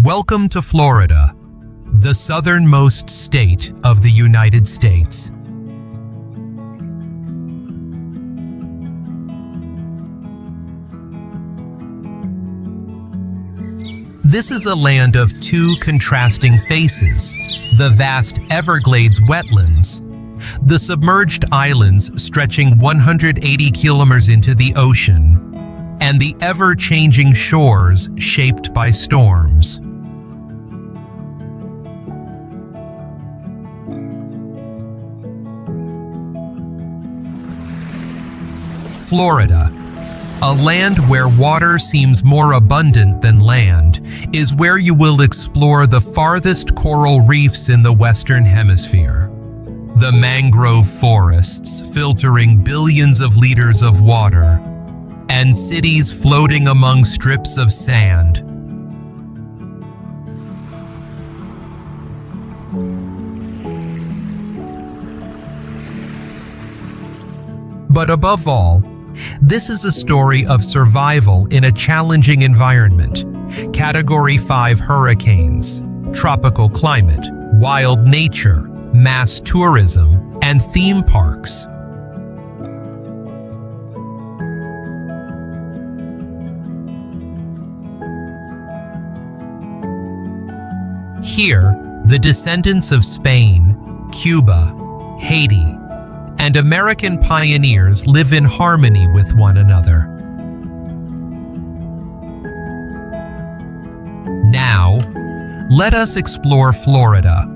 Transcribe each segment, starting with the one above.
Welcome to Florida, the southernmost state of the United States. This is a land of two contrasting faces: the vast Everglades wetlands, the submerged islands stretching 180 kilometers into the ocean, and the ever-changing shores shaped by storms. Florida, a land where water seems more abundant than land, is where you will explore the farthest coral reefs in the Western Hemisphere. The mangrove forests filtering billions of liters of water, and cities floating among strips of sand. But above all, this is a story of survival in a challenging environment. Category 5 hurricanes, tropical climate, wild nature, mass tourism, and theme parks. Here, the descendants of Spain, Cuba, Haiti, and American pioneers live in harmony with one another. Now, let us explore Florida,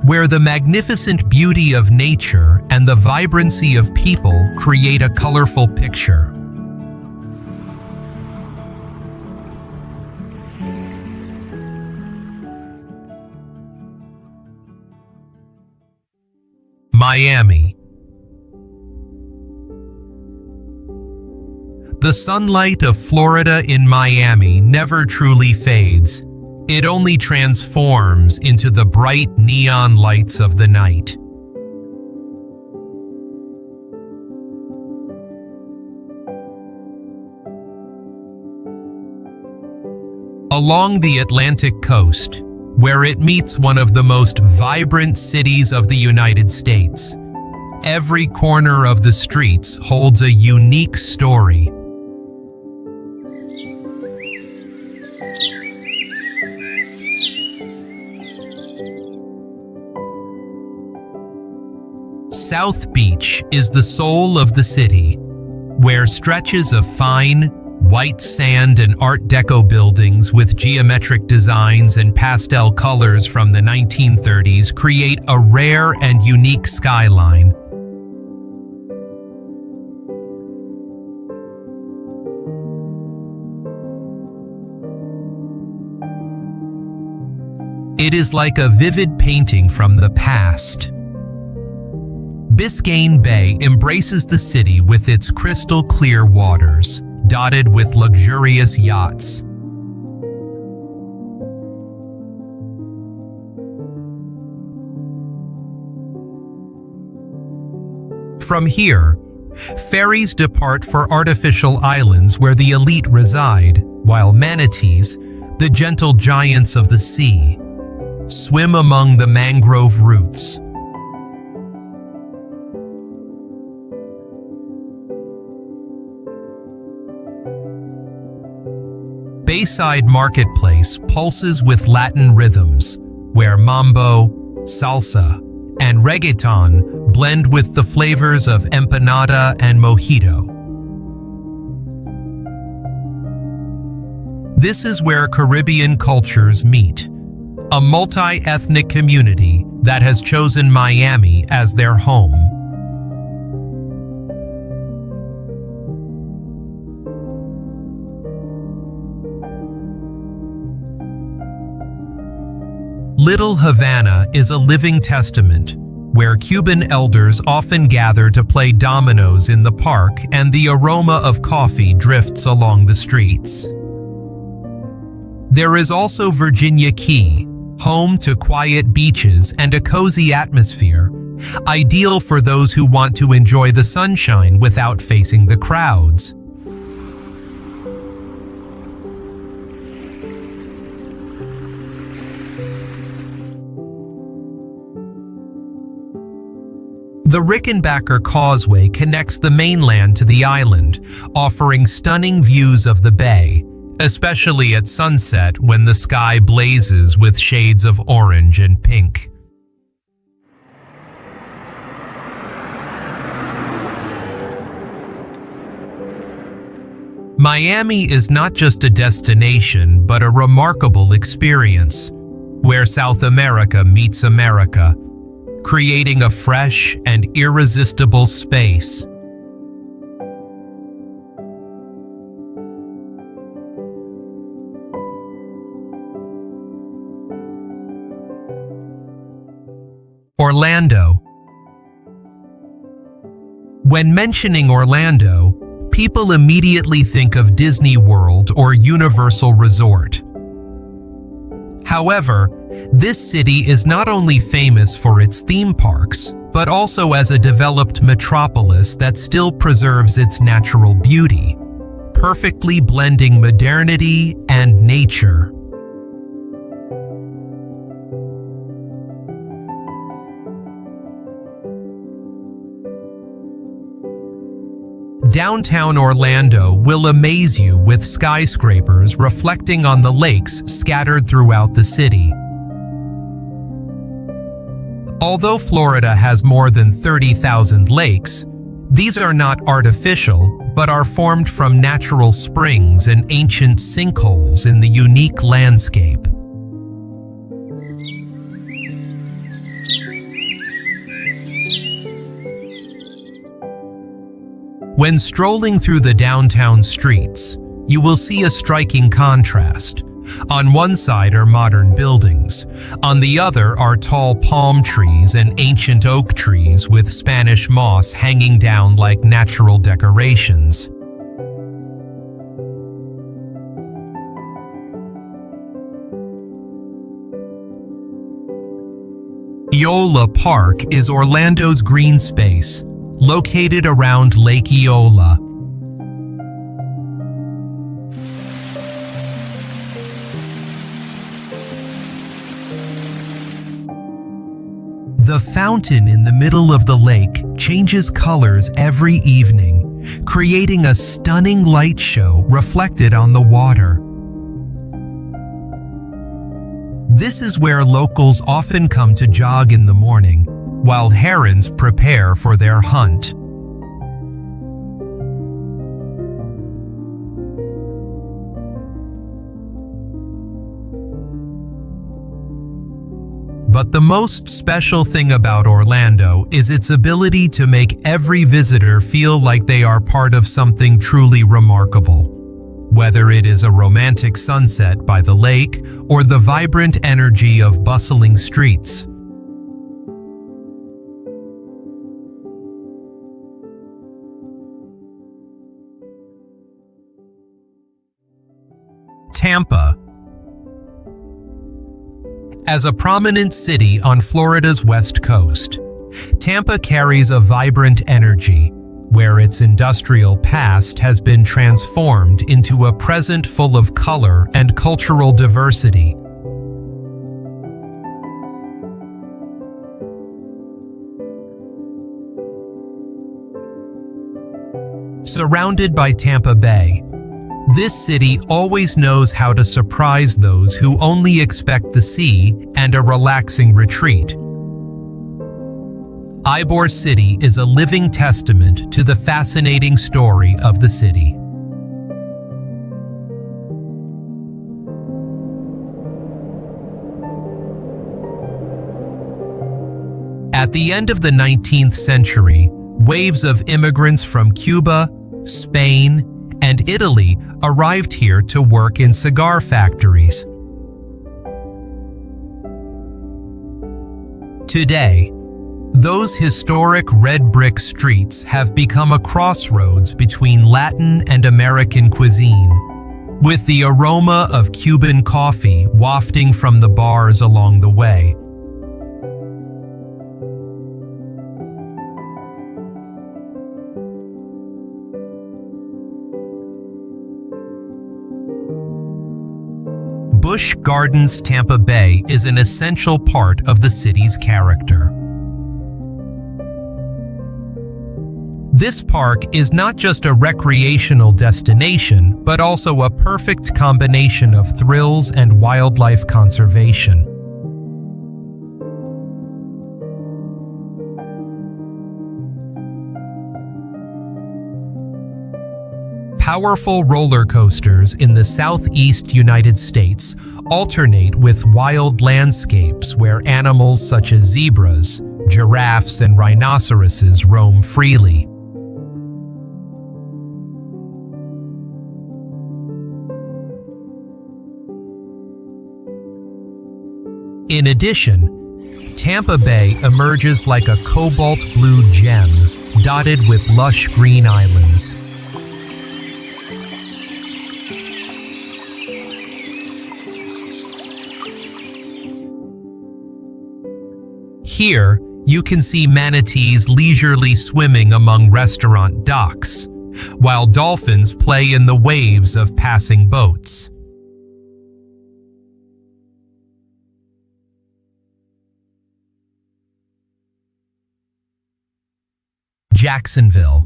where the magnificent beauty of nature and the vibrancy of people create a colorful picture. Miami. The sunlight of Florida in Miami never truly fades. It only transforms into the bright neon lights of the night. Along the Atlantic coast, where it meets one of the most vibrant cities of the United States, every corner of the streets holds a unique story. South Beach is the soul of the city, where stretches of fine, white sand and Art Deco buildings with geometric designs and pastel colors from the 1930s create a rare and unique skyline. It is like a vivid painting from the past. Biscayne Bay embraces the city with its crystal-clear waters, dotted with luxurious yachts. From here, ferries depart for artificial islands where the elite reside, while manatees, the gentle giants of the sea, swim among the mangrove roots. Bayside Marketplace pulses with Latin rhythms, where mambo, salsa, and reggaeton blend with the flavors of empanada and mojito. This is where Caribbean cultures meet, a multi-ethnic community that has chosen Miami as their home. Little Havana is a living testament, where Cuban elders often gather to play dominoes in the park and the aroma of coffee drifts along the streets. There is also Virginia Key, home to quiet beaches and a cozy atmosphere, ideal for those who want to enjoy the sunshine without facing the crowds. The Rickenbacker Causeway connects the mainland to the island, offering stunning views of the bay, especially at sunset when the sky blazes with shades of orange and pink. Miami is not just a destination, but a remarkable experience, where South America meets America, creating a fresh and irresistible space. Orlando. When mentioning Orlando, people immediately think of Disney World or Universal Resort. However, this city is not only famous for its theme parks, but also as a developed metropolis that still preserves its natural beauty, perfectly blending modernity and nature. Downtown Orlando will amaze you with skyscrapers reflecting on the lakes scattered throughout the city. Although Florida has more than 30,000 lakes, these are not artificial, but are formed from natural springs and ancient sinkholes in the unique landscape. When strolling through the downtown streets, you will see a striking contrast. On one side are modern buildings, on the other are tall palm trees and ancient oak trees with Spanish moss hanging down like natural decorations. Eola Park is Orlando's green space, located around Lake Eola. The fountain in the middle of the lake changes colors every evening, creating a stunning light show reflected on the water. This is where locals often come to jog in the morning, while herons prepare for their hunt. But the most special thing about Orlando is its ability to make every visitor feel like they are part of something truly remarkable. Whether it is a romantic sunset by the lake or the vibrant energy of bustling streets. Tampa. As a prominent city on Florida's west coast, Tampa carries a vibrant energy, where its industrial past has been transformed into a present full of color and cultural diversity. Surrounded by Tampa Bay, this city always knows how to surprise those who only expect the sea and a relaxing retreat. Ybor City is a living testament to the fascinating story of the city. At the end of the 19th century, waves of immigrants from Cuba, Spain, and Italy arrived here to work in cigar factories. Today, those historic red brick streets have become a crossroads between Latin and American cuisine, with the aroma of Cuban coffee wafting from the bars along the way. Busch Gardens Tampa Bay is an essential part of the city's character. This park is not just a recreational destination, but also a perfect combination of thrills and wildlife conservation. Powerful roller coasters in the southeast United States alternate with wild landscapes where animals such as zebras, giraffes, and rhinoceroses roam freely. In addition, Tampa Bay emerges like a cobalt blue gem dotted with lush green islands. Here, you can see manatees leisurely swimming among restaurant docks, while dolphins play in the waves of passing boats. Jacksonville.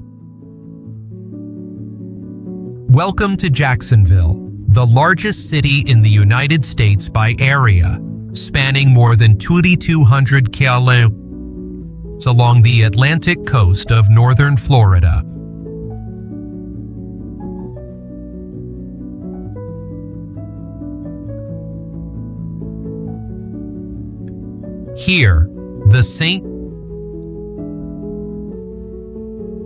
Welcome to Jacksonville, the largest city in the United States by area, spanning more than 2,200 kilometers along the Atlantic coast of northern Florida. Here, the St.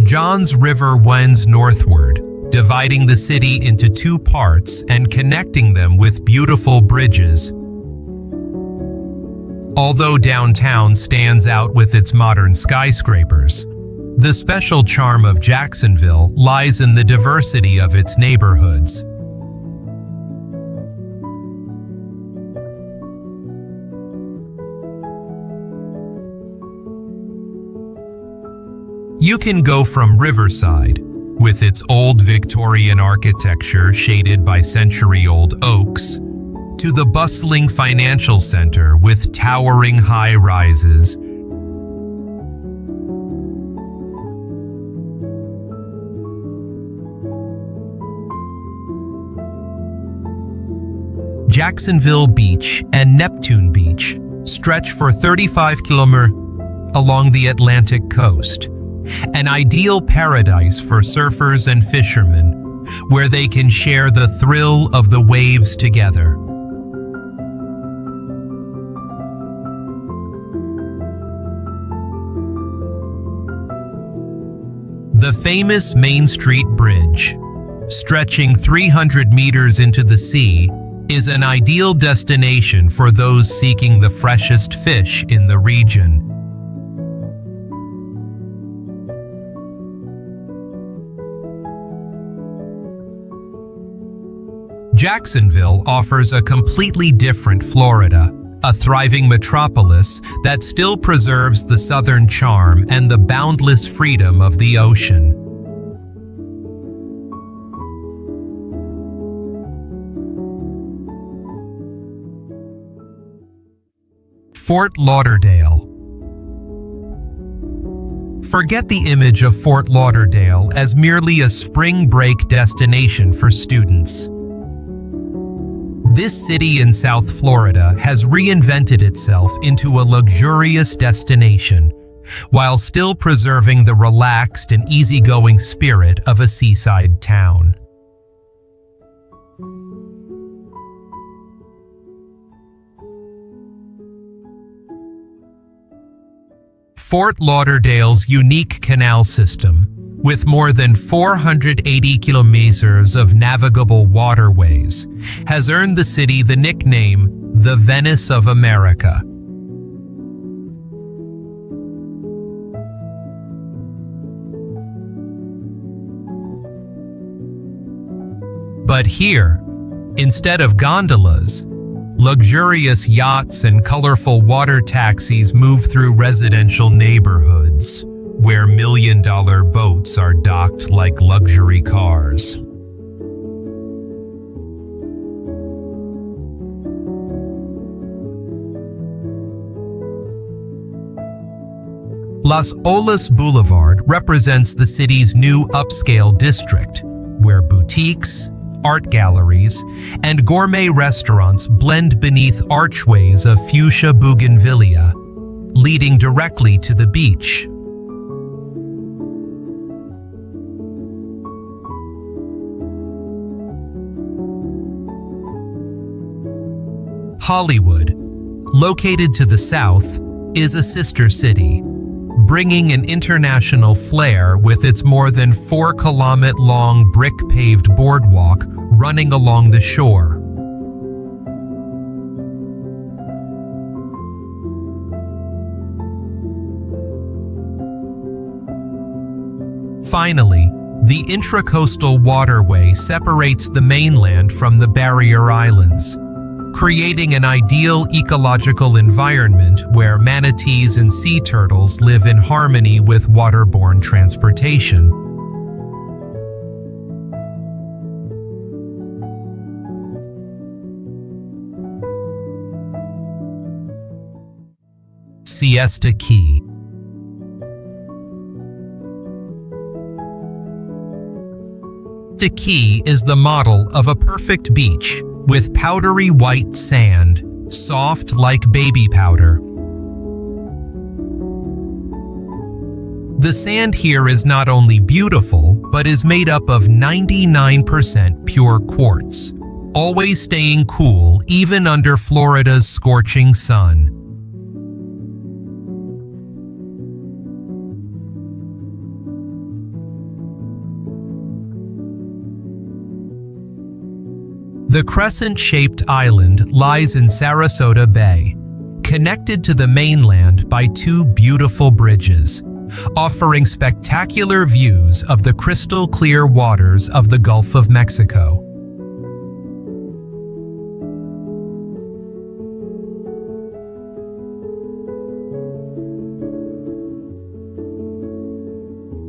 Johns River winds northward, dividing the city into two parts and connecting them with beautiful bridges. Although downtown stands out with its modern skyscrapers, the special charm of Jacksonville lies in the diversity of its neighborhoods. You can go from Riverside, with its old Victorian architecture shaded by century-old oaks, to the bustling financial center with towering high-rises. Jacksonville Beach and Neptune Beach stretch for 35 kilometers along the Atlantic coast, an ideal paradise for surfers and fishermen, where they can share the thrill of the waves together. The famous Main Street Bridge, stretching 300 meters into the sea, is an ideal destination for those seeking the freshest fish in the region. Jacksonville offers a completely different Florida, a thriving metropolis that still preserves the southern charm and the boundless freedom of the ocean. Fort Lauderdale. Forget the image of Fort Lauderdale as merely a spring break destination for students. This city in South Florida has reinvented itself into a luxurious destination, while still preserving the relaxed and easygoing spirit of a seaside town. Fort Lauderdale's unique canal system, with more than 480 kilometers of navigable waterways, has earned the city the nickname, the Venice of America. But here, instead of gondolas, luxurious yachts and colorful water taxis move through residential neighborhoods, where million-dollar boats are docked like luxury cars. Las Olas Boulevard represents the city's new upscale district, where boutiques, art galleries, and gourmet restaurants blend beneath archways of fuchsia bougainvillea, leading directly to the beach. Hollywood, located to the south, is a sister city, bringing an international flair with its more than 4-kilometer-long brick-paved boardwalk running along the shore. Finally, the intracoastal waterway separates the mainland from the barrier islands, creating an ideal ecological environment where manatees and sea turtles live in harmony with waterborne transportation. Siesta Key. Siesta Key is the model of a perfect beach with powdery white sand, soft like baby powder. The sand here is not only beautiful, but is made up of 99% pure quartz, always staying cool even under Florida's scorching sun. The crescent-shaped island lies in Sarasota Bay, connected to the mainland by 2 beautiful bridges, offering spectacular views of the crystal-clear waters of the Gulf of Mexico.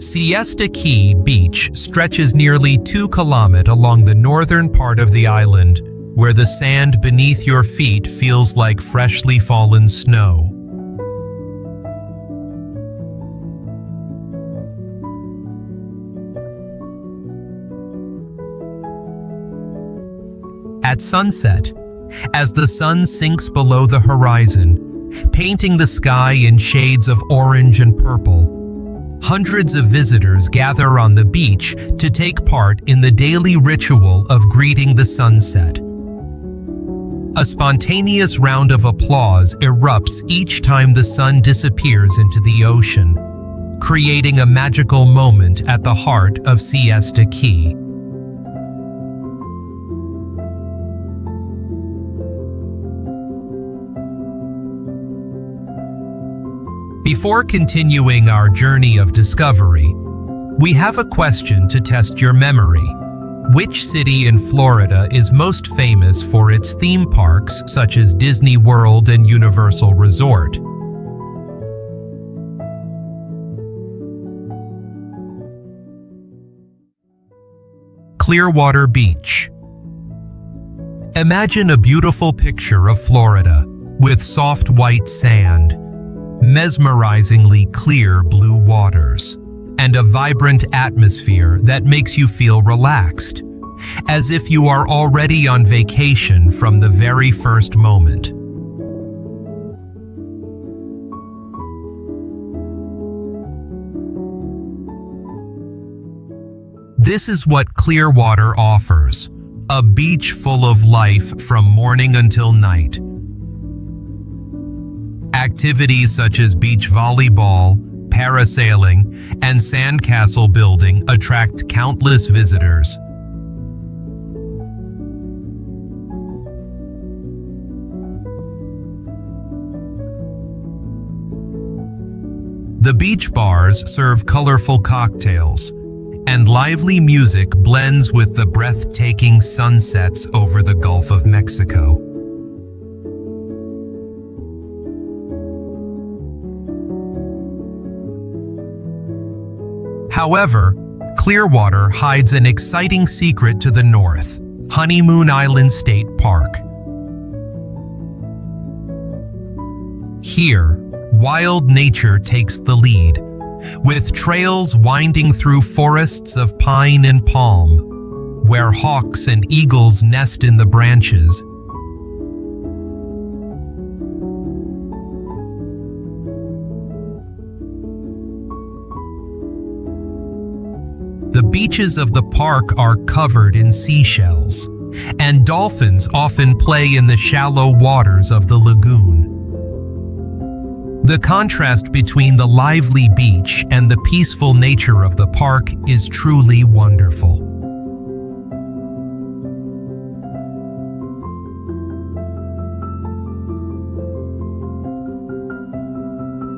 Siesta Key Beach stretches nearly 2 kilometers along the northern part of the island, where the sand beneath your feet feels like freshly fallen snow. At sunset, as the sun sinks below the horizon, painting the sky in shades of orange and purple, hundreds of visitors gather on the beach to take part in the daily ritual of greeting the sunset. A spontaneous round of applause erupts each time the sun disappears into the ocean, creating a magical moment at the heart of Siesta Key. Before continuing our journey of discovery, we have a question to test your memory. Which city in Florida is most famous for its theme parks such as Disney World and Universal Resort? Clearwater Beach. Imagine a beautiful picture of Florida with soft white sand, mesmerizingly clear blue waters, and a vibrant atmosphere that makes you feel relaxed, as if you are already on vacation from the very first moment. This is what Clearwater offers, a beach full of life from morning until night. Activities such as beach volleyball, parasailing, and sandcastle building attract countless visitors. The beach bars serve colorful cocktails, and lively music blends with the breathtaking sunsets over the Gulf of Mexico. However, Clearwater hides an exciting secret to the north, Honeymoon Island State Park. Here, wild nature takes the lead, with trails winding through forests of pine and palm, where hawks and eagles nest in the branches. The beaches of the park are covered in seashells, and dolphins often play in the shallow waters of the lagoon. The contrast between the lively beach and the peaceful nature of the park is truly wonderful.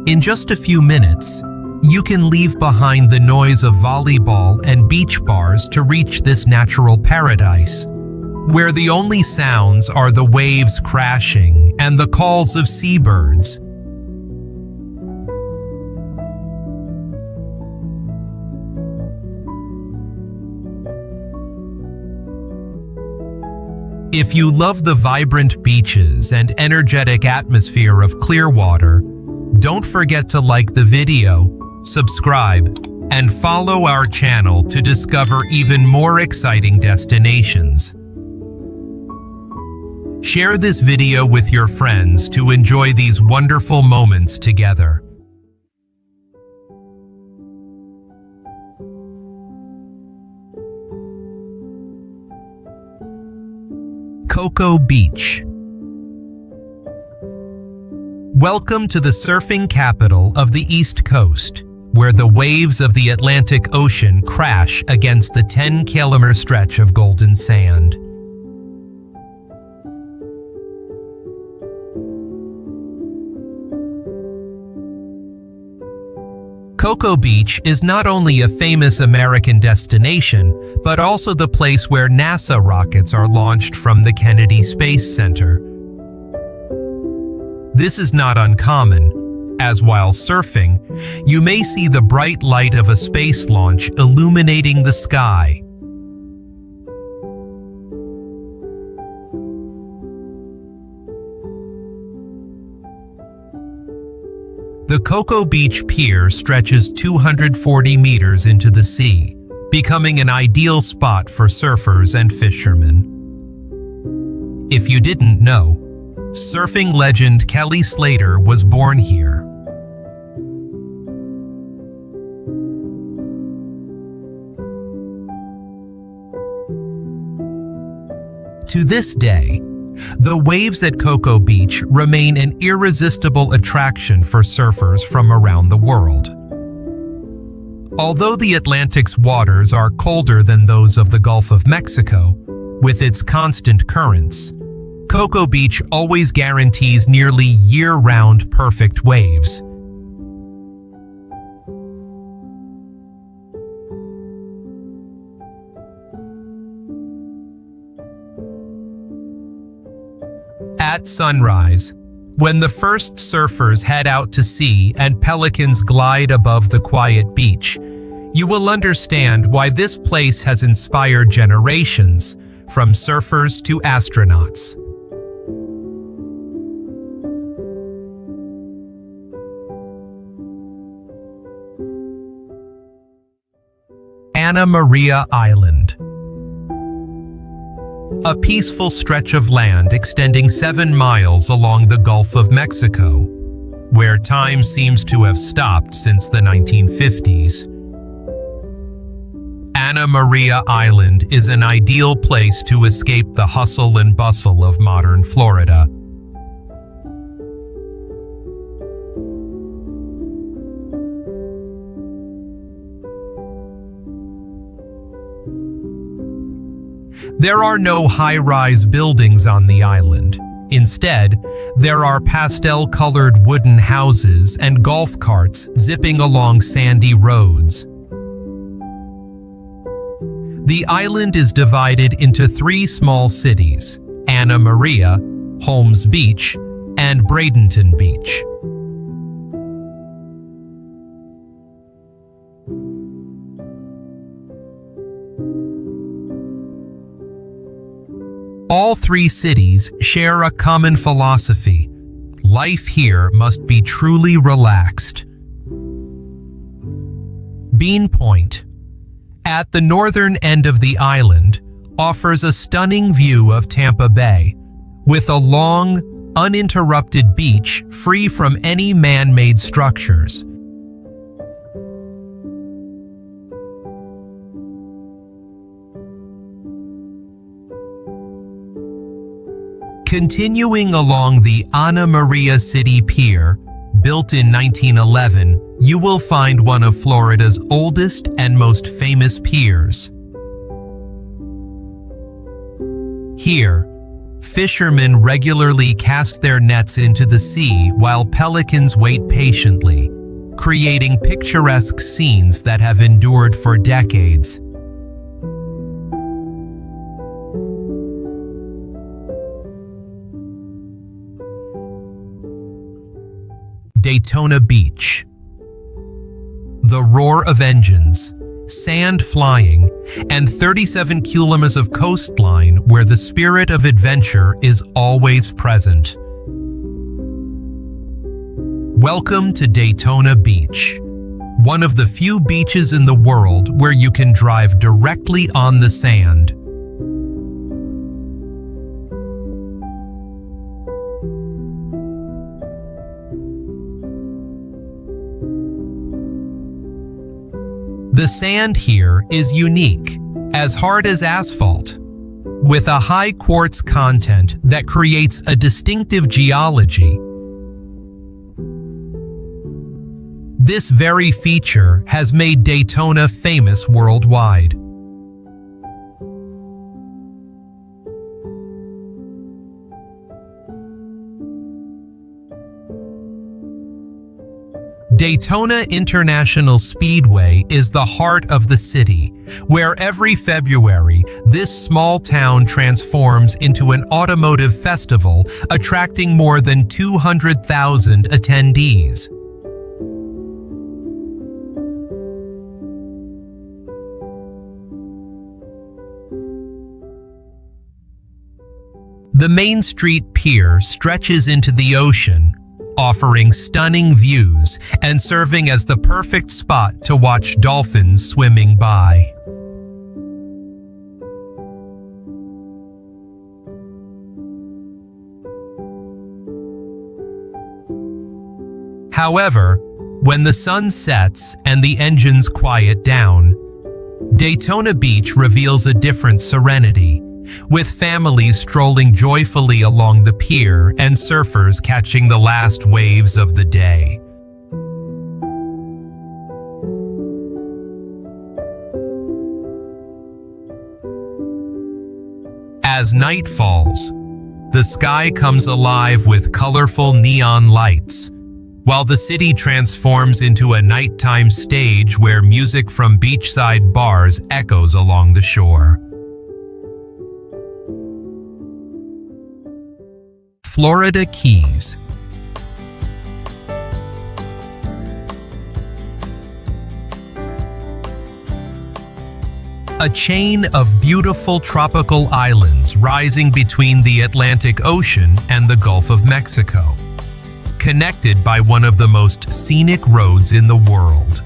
In just a few minutes, you can leave behind the noise of volleyball and beach bars to reach this natural paradise, where the only sounds are the waves crashing and the calls of seabirds. If you love the vibrant beaches and energetic atmosphere of Clearwater, don't forget to like the video, subscribe, and follow our channel to discover even more exciting destinations. Share this video with your friends to enjoy these wonderful moments together. Cocoa Beach. Welcome to the surfing capital of the East Coast, where the waves of the Atlantic Ocean crash against the 10-kilometer stretch of golden sand. Cocoa Beach is not only a famous American destination, but also the place where NASA rockets are launched from the Kennedy Space Center. This is not uncommon, as while surfing, you may see the bright light of a space launch illuminating the sky. The Cocoa Beach Pier stretches 240 meters into the sea, becoming an ideal spot for surfers and fishermen. If you didn't know, surfing legend Kelly Slater was born here. To this day, the waves at Cocoa Beach remain an irresistible attraction for surfers from around the world. Although the Atlantic's waters are colder than those of the Gulf of Mexico, with its constant currents, Cocoa Beach always guarantees nearly year-round perfect waves. At sunrise, when the first surfers head out to sea and pelicans glide above the quiet beach, you will understand why this place has inspired generations, from surfers to astronauts. Anna Maria Island. A peaceful stretch of land extending 7 miles along the Gulf of Mexico, where time seems to have stopped since the 1950s. Anna Maria Island is an ideal place to escape the hustle and bustle of modern Florida. There are no high-rise buildings on the island. Instead, there are pastel-colored wooden houses and golf carts zipping along sandy roads. The island is divided into 3 small cities: Anna Maria, Holmes Beach, and Bradenton Beach. All 3 cities share a common philosophy: life here must be truly relaxed. Bean Point, at the northern end of the island, offers a stunning view of Tampa Bay, with a long, uninterrupted beach free from any man-made structures. Continuing along the Ana Maria City Pier, built in 1911, you will find one of Florida's oldest and most famous piers. Here, fishermen regularly cast their nets into the sea while pelicans wait patiently, creating picturesque scenes that have endured for decades. Daytona Beach. The roar of engines, sand flying, and 37 kilometers of coastline where the spirit of adventure is always present. Welcome to Daytona Beach, one of the few beaches in the world where you can drive directly on the sand. The sand here is unique, as hard as asphalt, with a high quartz content that creates a distinctive geology. This very feature has made Daytona famous worldwide. Daytona International Speedway is the heart of the city, where every February, this small town transforms into an automotive festival, attracting more than 200,000 attendees. The Main Street Pier stretches into the ocean, offering stunning views and serving as the perfect spot to watch dolphins swimming by. However, when the sun sets and the engines quiet down, Daytona Beach reveals a different serenity, with families strolling joyfully along the pier and surfers catching the last waves of the day. As night falls, the sky comes alive with colorful neon lights, while the city transforms into a nighttime stage where music from beachside bars echoes along the shore. Florida Keys. A chain of beautiful tropical islands rising between the Atlantic Ocean and the Gulf of Mexico, connected by one of the most scenic roads in the world.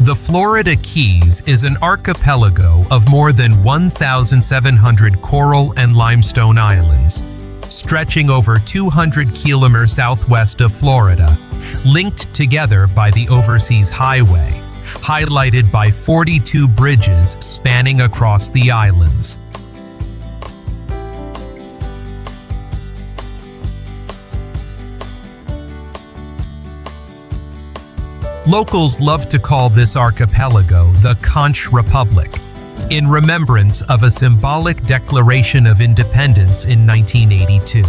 The Florida Keys is an archipelago of more than 1,700 coral and limestone islands, stretching over 200 kilometers southwest of Florida, linked together by the Overseas Highway, highlighted by 42 bridges spanning across the islands. Locals love to call this archipelago the Conch Republic, in remembrance of a symbolic declaration of independence in 1982.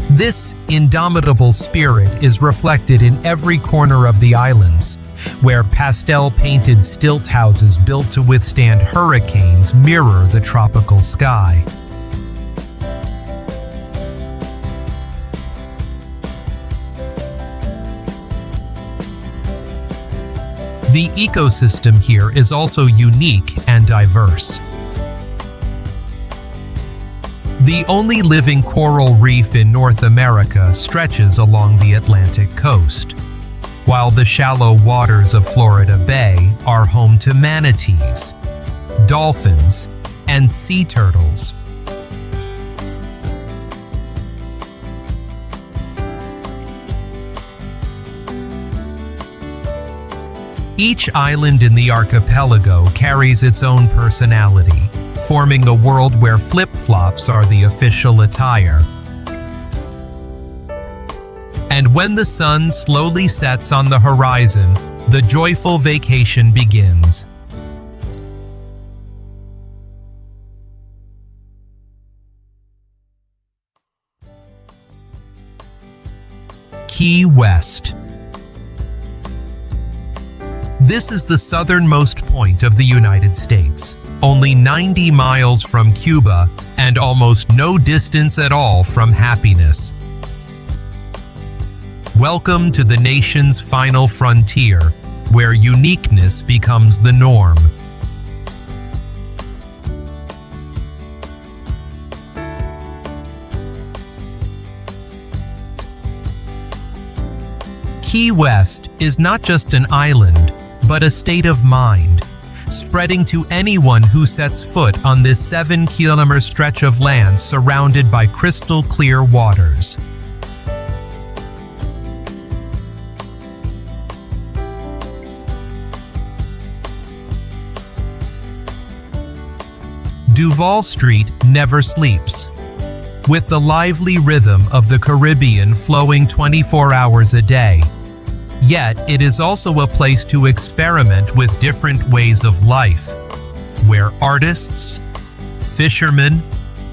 This indomitable spirit is reflected in every corner of the islands, where pastel-painted stilt houses built to withstand hurricanes mirror the tropical sky. The ecosystem here is also unique and diverse. The only living coral reef in North America stretches along the Atlantic coast, while the shallow waters of Florida Bay are home to manatees, dolphins, and sea turtles. Each island in the archipelago carries its own personality, forming a world where flip-flops are the official attire. And when the sun slowly sets on the horizon, the joyful vacation begins. Key West. This is the southernmost point of the United States, only 90 miles from Cuba and almost no distance at all from happiness. Welcome to the nation's final frontier, where uniqueness becomes the norm. Key West is not just an island, but a state of mind, spreading to anyone who sets foot on this 7-kilometer stretch of land surrounded by crystal clear waters. Duval Street never sleeps, with the lively rhythm of the Caribbean flowing 24 hours a day. Yet, it is also a place to experiment with different ways of life, where artists, fishermen,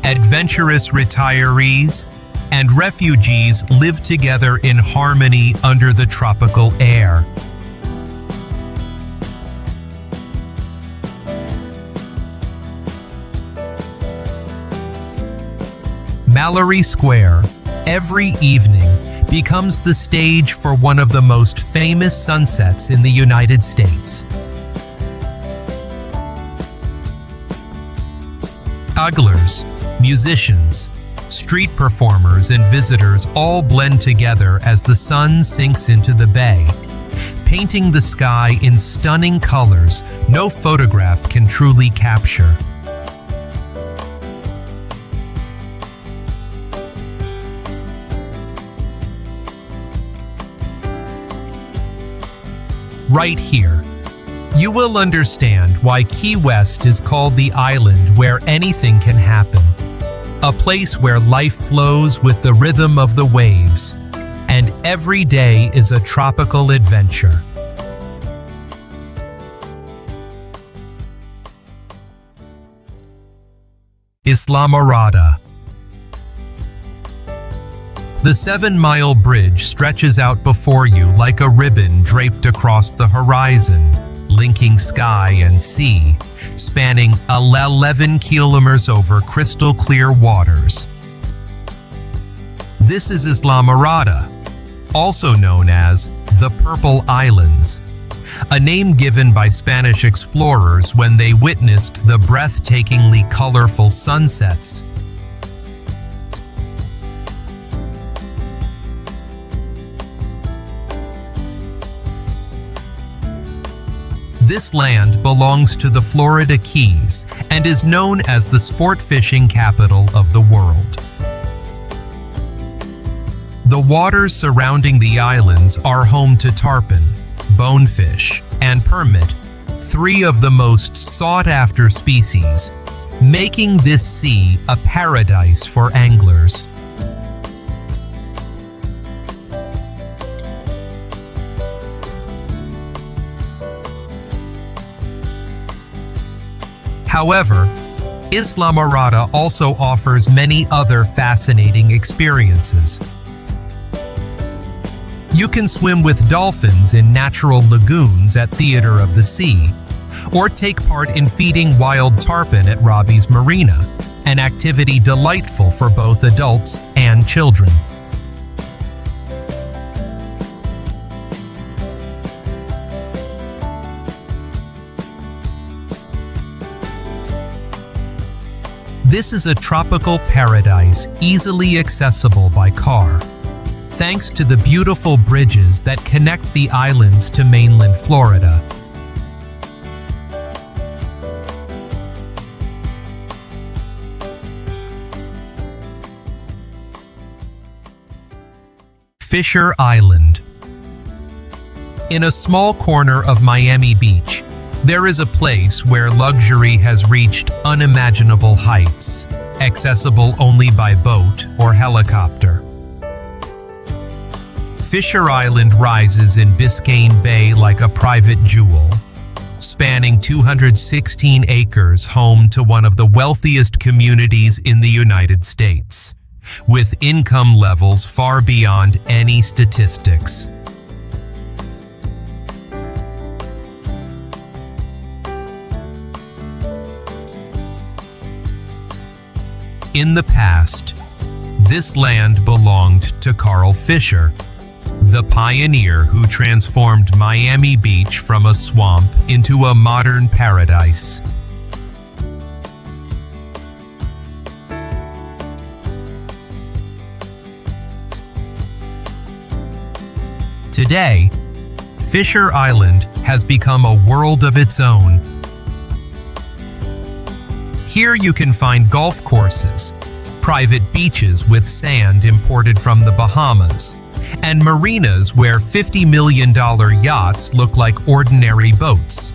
adventurous retirees, and refugees live together in harmony under the tropical air. Mallory Square, every evening, becomes the stage for one of the most famous sunsets in the United States. Jugglers, musicians, street performers, and visitors all blend together as the sun sinks into the bay, painting the sky in stunning colors no photograph can truly capture. Right here, you will understand why Key West is called the island where anything can happen. A place where life flows with the rhythm of the waves, and every day is a tropical adventure. Islamorada. The 7-mile bridge stretches out before you like a ribbon draped across the horizon, linking sky and sea, spanning 11 kilometers over crystal clear waters. This is Islamorada, also known as the Purple Islands, a name given by Spanish explorers when they witnessed the breathtakingly colorful sunsets. This land belongs to the Florida Keys and is known as the sport fishing capital of the world. The waters surrounding the islands are home to tarpon, bonefish, and permit, 3 of the most sought-after species, making this sea a paradise for anglers. However, Islamorada also offers many other fascinating experiences. You can swim with dolphins in natural lagoons at Theater of the Sea, or take part in feeding wild tarpon at Robbie's Marina, an activity delightful for both adults and children. This is a tropical paradise easily accessible by car, thanks to the beautiful bridges that connect the islands to mainland Florida. Fisher Island. In a small corner of Miami Beach, there is a place where luxury has reached unimaginable heights, accessible only by boat or helicopter. Fisher Island rises in Biscayne Bay like a private jewel, spanning 216 acres, home to one of the wealthiest communities in the United States, with income levels far beyond any statistics. In the past, this land belonged to Carl Fisher, the pioneer who transformed Miami Beach from a swamp into a modern paradise. Today, Fisher Island has become a world of its own. Here you can find golf courses, private beaches with sand imported from the Bahamas, and marinas where $50 million yachts look like ordinary boats.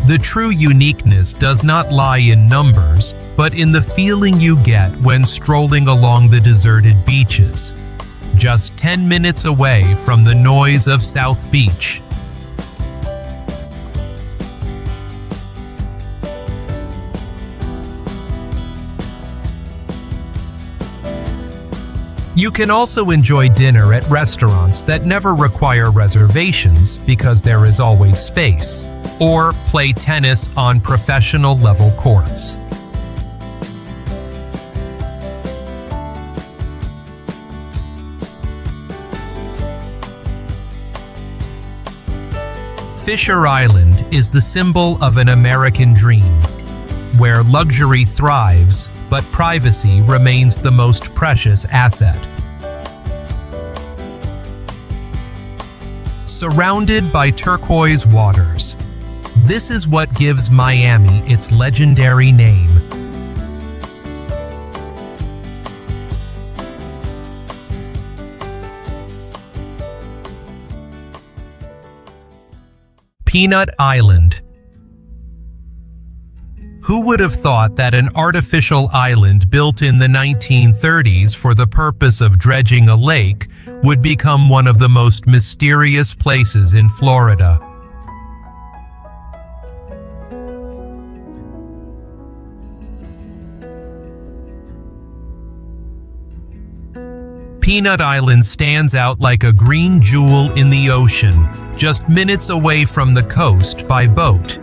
The true uniqueness does not lie in numbers, but in the feeling you get when strolling along the deserted beaches, just 10 minutes away from the noise of South Beach. You can also enjoy dinner at restaurants that never require reservations because there is always space, or play tennis on professional level courts. Fisher Island is the symbol of an American dream, where luxury thrives, but privacy remains the most precious asset. Surrounded by turquoise waters, this is what gives Miami its legendary name. Peanut Island. Who would have thought that an artificial island built in the 1930s for the purpose of dredging a lake would become one of the most mysterious places in Florida? Peanut Island stands out like a green jewel in the ocean, just minutes away from the coast by boat,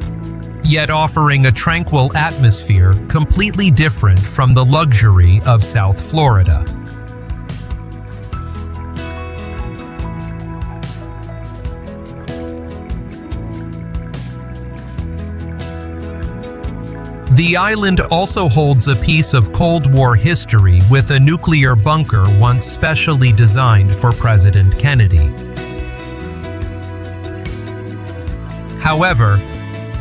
yet offering a tranquil atmosphere completely different from the luxury of South Florida. The island also holds a piece of Cold War history with a nuclear bunker once specially designed for President Kennedy. However,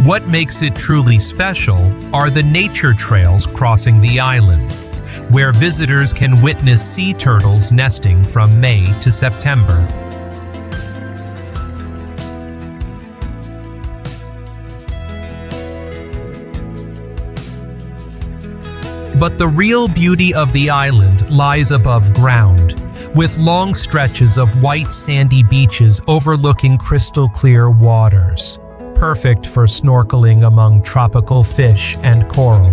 what makes it truly special are the nature trails crossing the island, where visitors can witness sea turtles nesting from May to September. But the real beauty of the island lies above ground, with long stretches of white sandy beaches overlooking crystal clear waters, perfect for snorkeling among tropical fish and coral.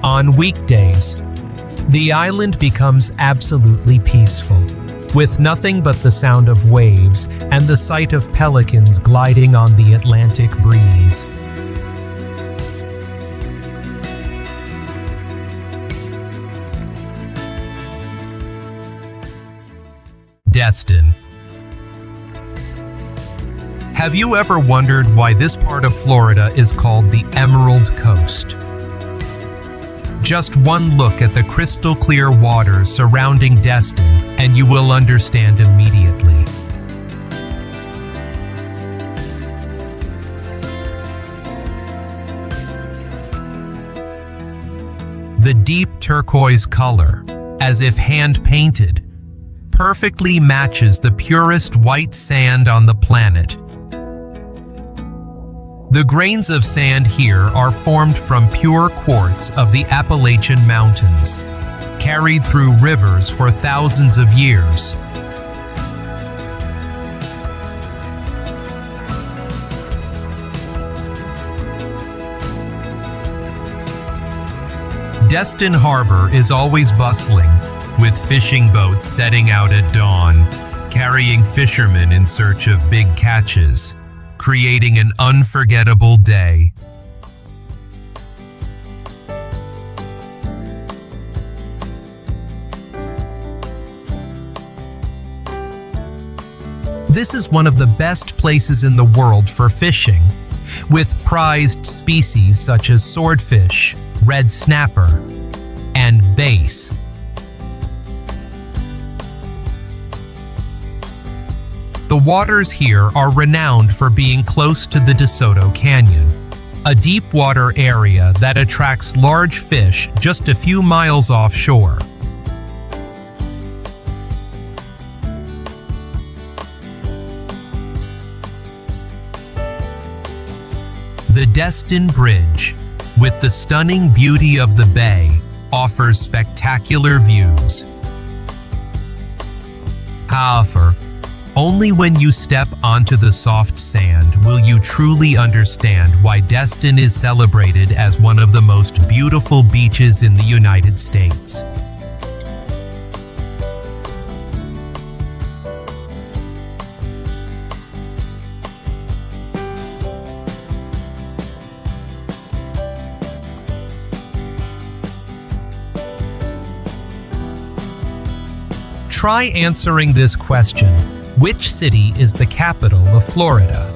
On weekdays, the island becomes absolutely peaceful, with nothing but the sound of waves and the sight of pelicans gliding on the Atlantic breeze. Destin. Have you ever wondered why this part of Florida is called the Emerald Coast? Just one look at the crystal clear waters surrounding Destin and you will understand immediately. The deep turquoise color, as if hand-painted, perfectly matches the purest white sand on the planet. The grains of sand here are formed from pure quartz of the Appalachian Mountains, carried through rivers for thousands of years. Destin Harbor is always bustling, with fishing boats setting out at dawn, carrying fishermen in search of big catches, creating an unforgettable day. This is one of the best places in the world for fishing, with prized species such as swordfish, red snapper, and bass. The waters here are renowned for being close to the DeSoto Canyon, a deep water area that attracts large fish just a few miles offshore. The Destin Bridge, with the stunning beauty of the bay, offers spectacular views. However, only when you step onto the soft sand will you truly understand why Destin is celebrated as one of the most beautiful beaches in the United States. Try answering this question. Which city is the capital of Florida?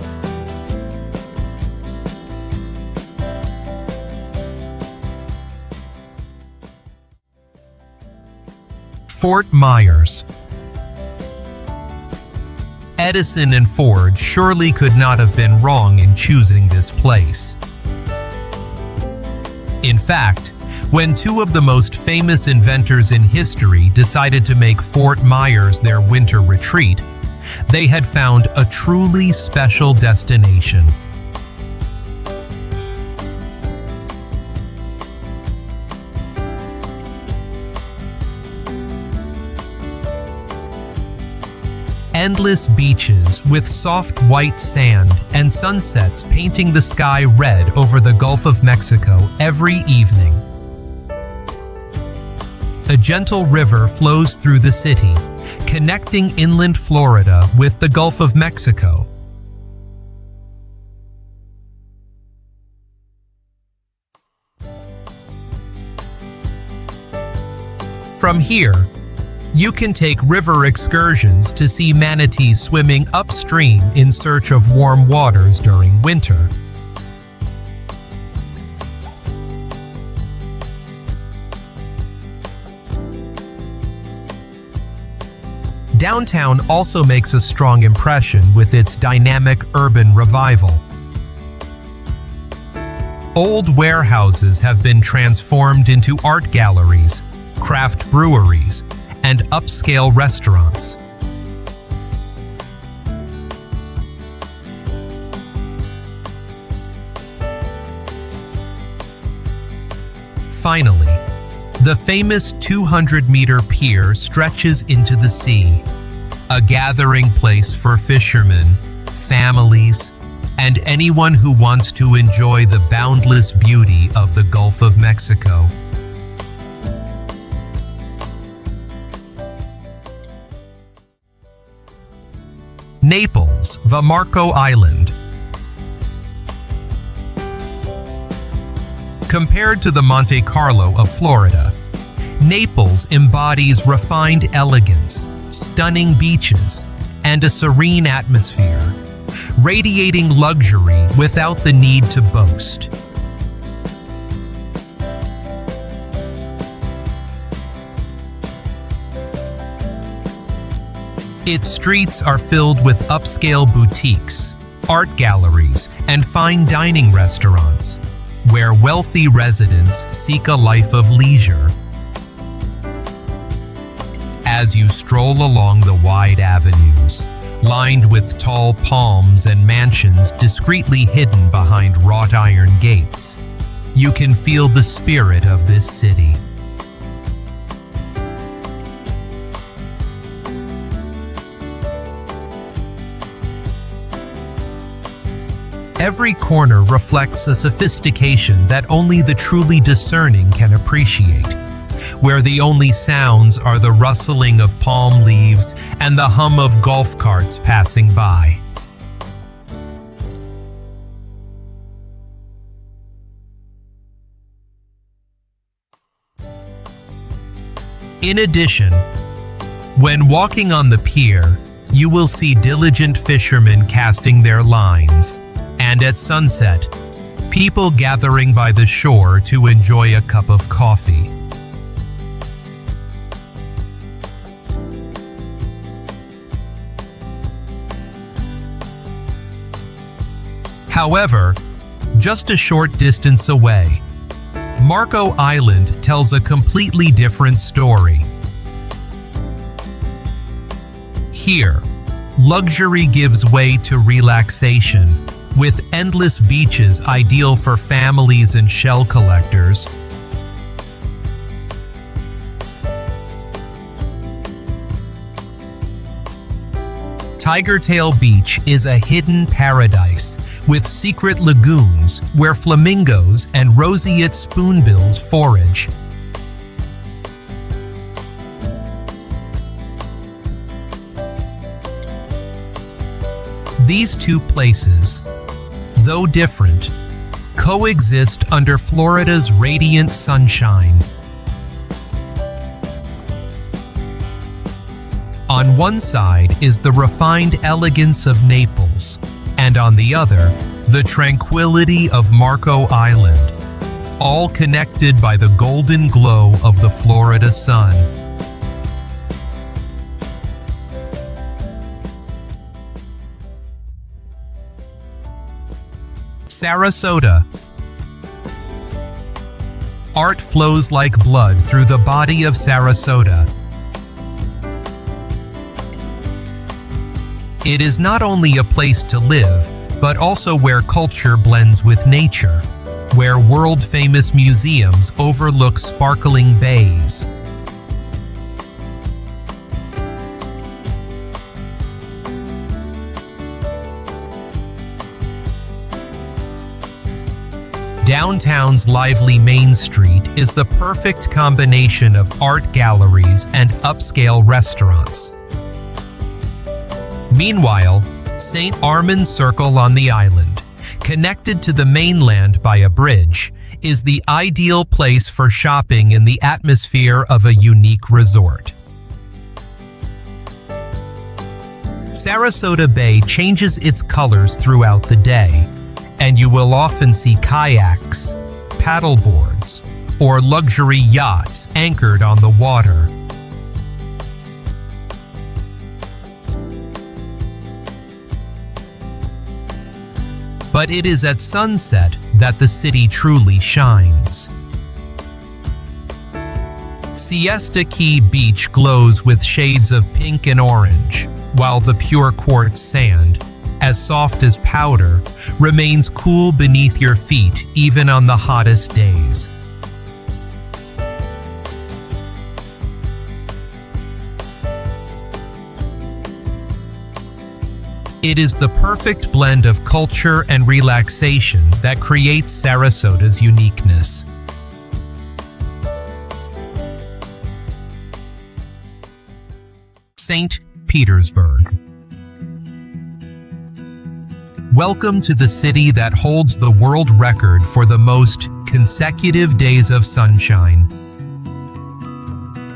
Fort Myers. Edison and Ford surely could not have been wrong in choosing this place. In fact, when two of the most famous inventors in history decided to make Fort Myers their winter retreat, they had found a truly special destination. Endless beaches with soft white sand and sunsets painting the sky red over the Gulf of Mexico every evening. A gentle river flows through the city, connecting inland Florida with the Gulf of Mexico. From here, you can take river excursions to see manatees swimming upstream in search of warm waters during winter. Downtown also makes a strong impression with its dynamic urban revival. Old warehouses have been transformed into art galleries, craft breweries, and upscale restaurants. Finally, the famous 200-meter pier stretches into the sea, a gathering place for fishermen, families, and anyone who wants to enjoy the boundless beauty of the Gulf of Mexico. Naples, Vimarco Island. Compared to the Monte Carlo of Florida, Naples embodies refined elegance, stunning beaches, and a serene atmosphere, radiating luxury without the need to boast. Its streets are filled with upscale boutiques, art galleries, and fine dining restaurants, where wealthy residents seek a life of leisure. As you stroll along the wide avenues, lined with tall palms and mansions discreetly hidden behind wrought iron gates, you can feel the spirit of this city. Every corner reflects a sophistication that only the truly discerning can appreciate, where the only sounds are the rustling of palm leaves and the hum of golf carts passing by. In addition, when walking on the pier, you will see diligent fishermen casting their lines, and at sunset, people gathering by the shore to enjoy a cup of coffee. However, just a short distance away, Marco Island tells a completely different story. Here, luxury gives way to relaxation, with endless beaches ideal for families and shell collectors. Tigertail Beach is a hidden paradise with secret lagoons where flamingos and roseate spoonbills forage. These two places, though different, coexist under Florida's radiant sunshine. On one side is the refined elegance of Naples, and on the other, the tranquility of Marco Island, all connected by the golden glow of the Florida sun. Sarasota. Art flows like blood through the body of Sarasota. It is not only a place to live, but also where culture blends with nature, where world-famous museums overlook sparkling bays. Downtown's lively Main Street is the perfect combination of art galleries and upscale restaurants. Meanwhile, St. Armand's Circle on the island, connected to the mainland by a bridge, is the ideal place for shopping in the atmosphere of a unique resort. Sarasota Bay changes its colors throughout the day, and you will often see kayaks, paddleboards, or luxury yachts anchored on the water. But it is at sunset that the city truly shines. Siesta Key Beach glows with shades of pink and orange, while the pure quartz sand, as soft as powder, remains cool beneath your feet even on the hottest days. It is the perfect blend of culture and relaxation that creates Sarasota's uniqueness. St. Petersburg. Welcome to the city that holds the world record for the most consecutive days of sunshine.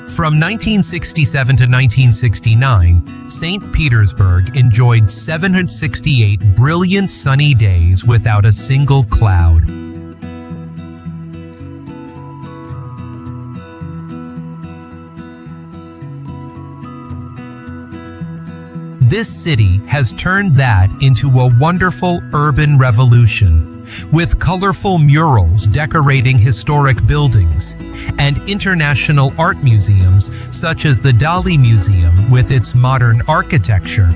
From 1967 to 1969, St. Petersburg enjoyed 768 brilliant sunny days without a single cloud. This city has turned that into a wonderful urban revolution, with colorful murals decorating historic buildings, and international art museums such as the Dali Museum with its modern architecture.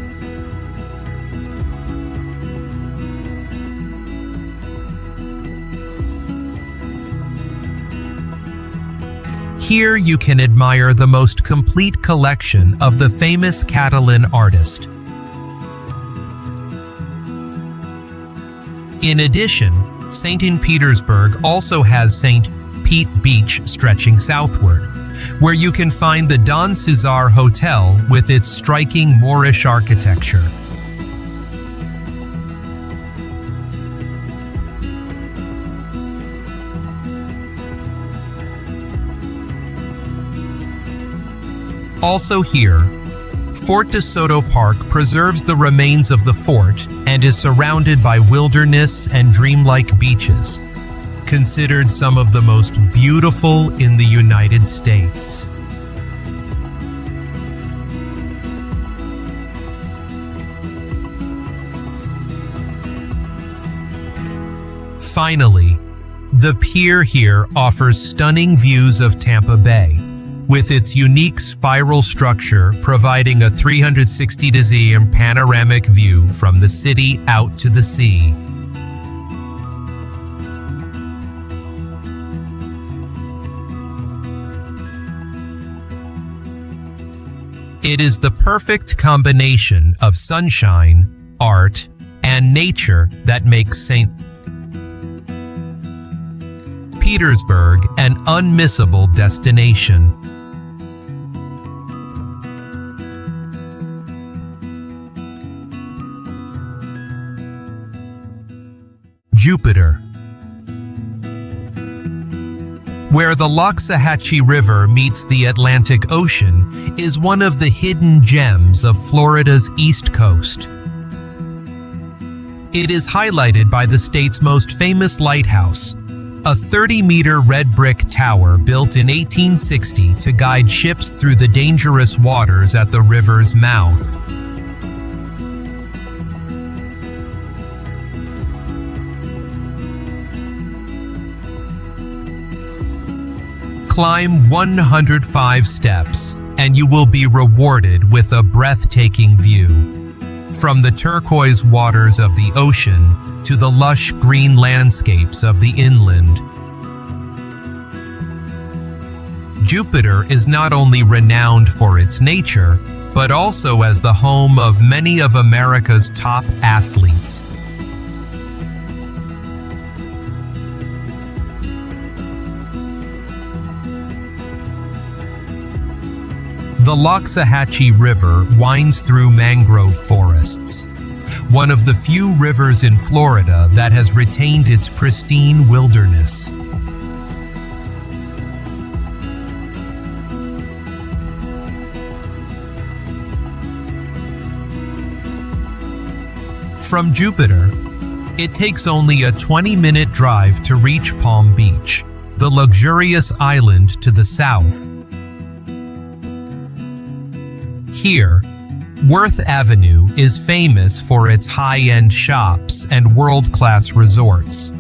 Here you can admire the most complete collection of the famous Catalan artist. In addition, St. Petersburg also has St. Pete Beach stretching southward, where you can find the Don Cesar Hotel with its striking Moorish architecture. Also here, Fort de Soto Park preserves the remains of the fort and is surrounded by wilderness and dreamlike beaches, considered some of the most beautiful in the United States. Finally, the pier here offers stunning views of Tampa Bay, with its unique spiral structure providing a 360-degree panoramic view from the city out to the sea. It is the perfect combination of sunshine, art, and nature that makes St. Petersburg an unmissable destination. Jupiter. Where the Loxahatchee River meets the Atlantic Ocean is one of the hidden gems of Florida's East Coast. It is highlighted by the state's most famous lighthouse, a 30-meter red brick tower built in 1860 to guide ships through the dangerous waters at the river's mouth. Climb 105 steps, and you will be rewarded with a breathtaking view. From the turquoise waters of the ocean to the lush green landscapes of the inland. Jupiter is not only renowned for its nature, but also as the home of many of America's top athletes. The Loxahatchee River winds through mangrove forests, one of the few rivers in Florida that has retained its pristine wilderness. From Jupiter, it takes only a 20-minute drive to reach Palm Beach, the luxurious island to the south. Here, Worth Avenue is famous for its high-end shops and world-class resorts,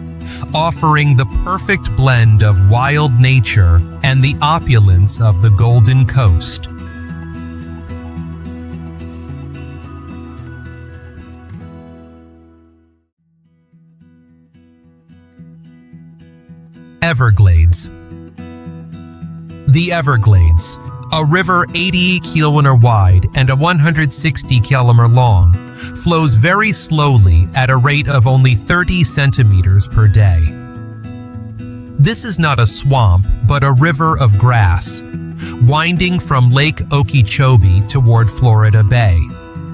offering the perfect blend of wild nature and the opulence of the Golden Coast. Everglades. The Everglades, a river 80 km wide and a 160 km long, flows very slowly at a rate of only 30 centimeters per day. This is not a swamp, but a river of grass, winding from Lake Okeechobee toward Florida Bay,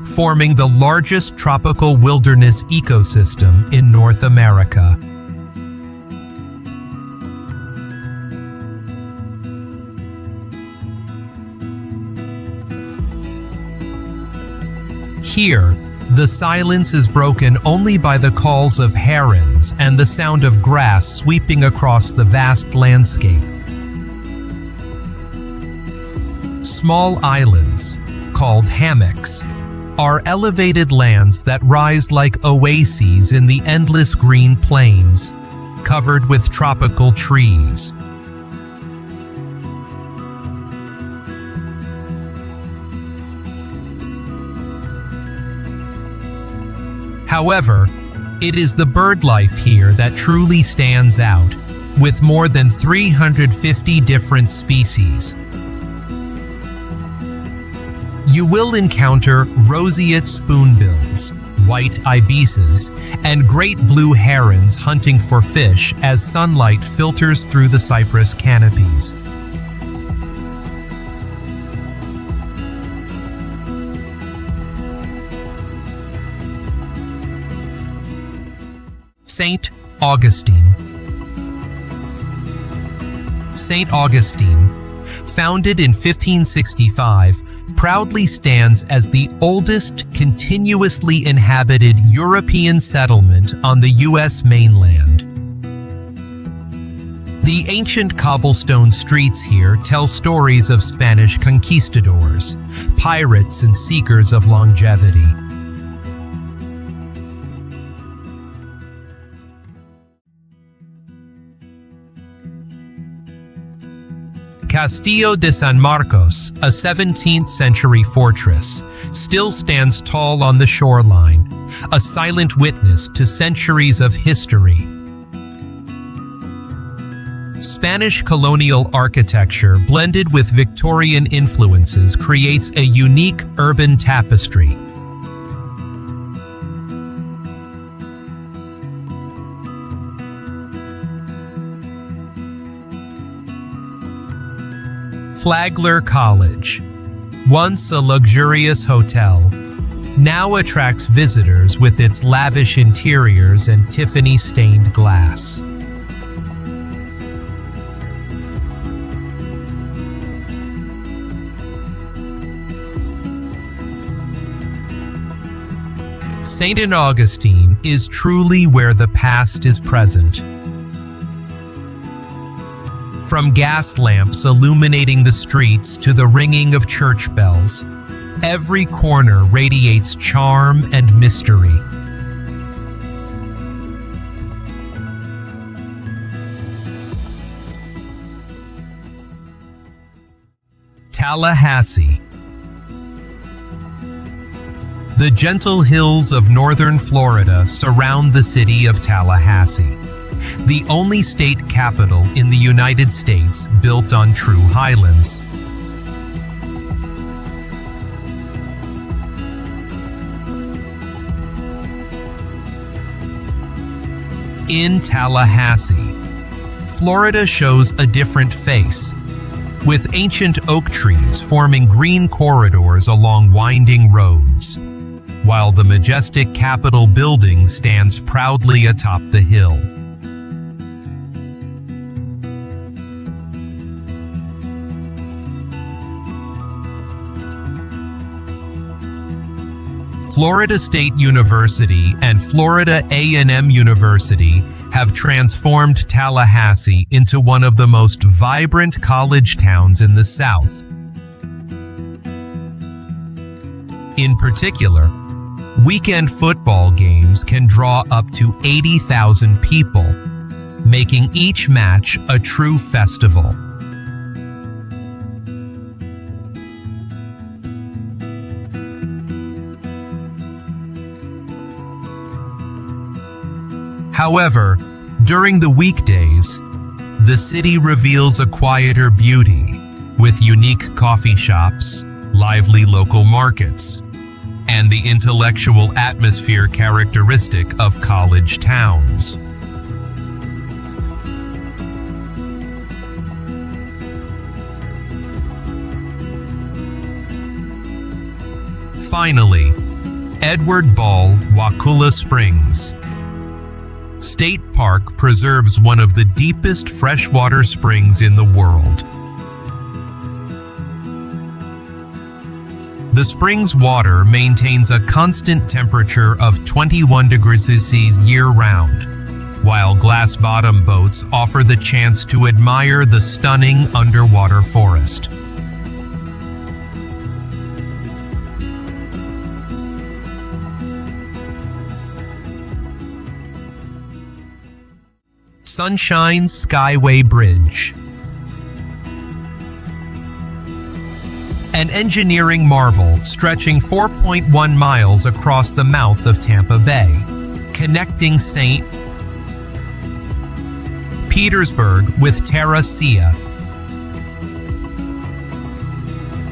forming the largest tropical wilderness ecosystem in North America. Here, the silence is broken only by the calls of herons and the sound of grass sweeping across the vast landscape. Small islands, called hammocks, are elevated lands that rise like oases in the endless green plains, covered with tropical trees. However, it is the bird life here that truly stands out, with more than 350 different species. You will encounter roseate spoonbills, white ibises, and great blue herons hunting for fish as sunlight filters through the cypress canopies. St. Augustine. St. Augustine, founded in 1565, proudly stands as the oldest continuously inhabited European settlement on the U.S. mainland. The ancient cobblestone streets here tell stories of Spanish conquistadors, pirates, and seekers of longevity. Castillo de San Marcos, a 17th century fortress, still stands tall on the shoreline, a silent witness to centuries of history. Spanish colonial architecture blended with Victorian influences creates a unique urban tapestry. Flagler College, once a luxurious hotel, now attracts visitors with its lavish interiors and Tiffany-stained glass. St. Augustine is truly where the past is present. From gas lamps illuminating the streets to the ringing of church bells, every corner radiates charm and mystery. Tallahassee. The gentle hills of northern Florida surround the city of Tallahassee, the only state capital in the United States built on true highlands. In Tallahassee, Florida shows a different face, with ancient oak trees forming green corridors along winding roads, while the majestic Capitol building stands proudly atop the hill. Florida State University and Florida A&M University have transformed Tallahassee into one of the most vibrant college towns in the South. In particular, weekend football games can draw up to 80,000 people, making each match a true festival. However, during the weekdays, the city reveals a quieter beauty, with unique coffee shops, lively local markets, and the intellectual atmosphere characteristic of college towns. Finally, Edward Ball Wakulla Springs State Park preserves one of the deepest freshwater springs in the world. The spring's water maintains a constant temperature of 21 degrees Celsius year-round, while glass-bottom boats offer the chance to admire the stunning underwater forest. Sunshine Skyway Bridge. An engineering marvel stretching 4.1 miles across the mouth of Tampa Bay, connecting St. Petersburg with Terra Sia.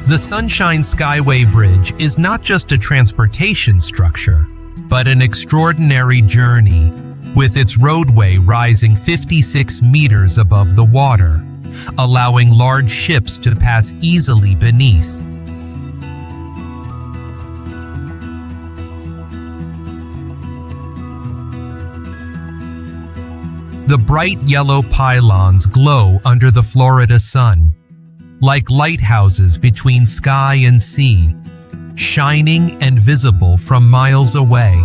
The Sunshine Skyway Bridge is not just a transportation structure, but an extraordinary journey, with its roadway rising 56 meters above the water, allowing large ships to pass easily beneath. The bright yellow pylons glow under the Florida sun, like lighthouses between sky and sea, shining and visible from miles away.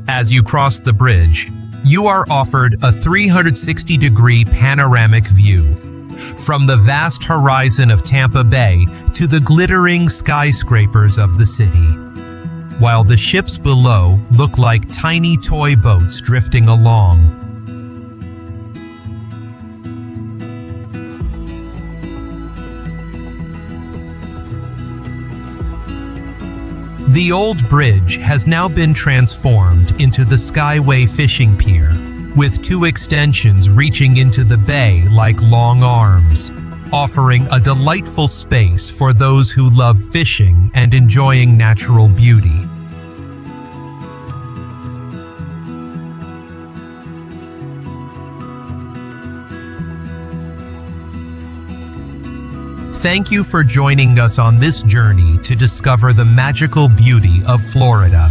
As you cross the bridge, you are offered a 360-degree panoramic view, from the vast horizon of Tampa Bay to the glittering skyscrapers of the city, while the ships below look like tiny toy boats drifting along. The old bridge has now been transformed into the Skyway Fishing Pier, with two extensions reaching into the bay like long arms, offering a delightful space for those who love fishing and enjoying natural beauty. Thank you for joining us on this journey to discover the magical beauty of Florida.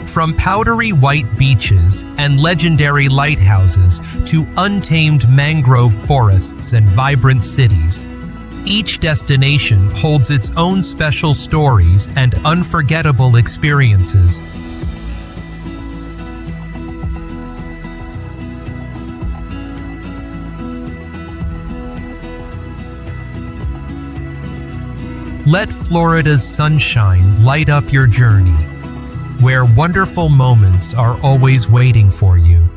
From powdery white beaches and legendary lighthouses to untamed mangrove forests and vibrant cities, each destination holds its own special stories and unforgettable experiences. Let Florida's sunshine light up your journey, where wonderful moments are always waiting for you.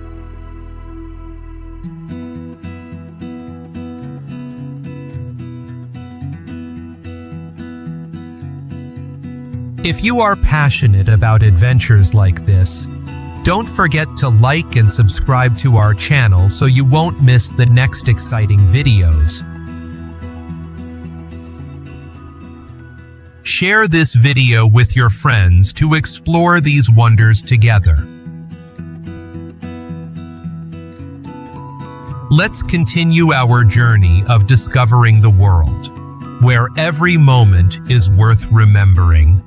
If you are passionate about adventures like this, don't forget to like and subscribe to our channel so you won't miss the next exciting videos. Share this video with your friends to explore these wonders together. Let's continue our journey of discovering the world, where every moment is worth remembering.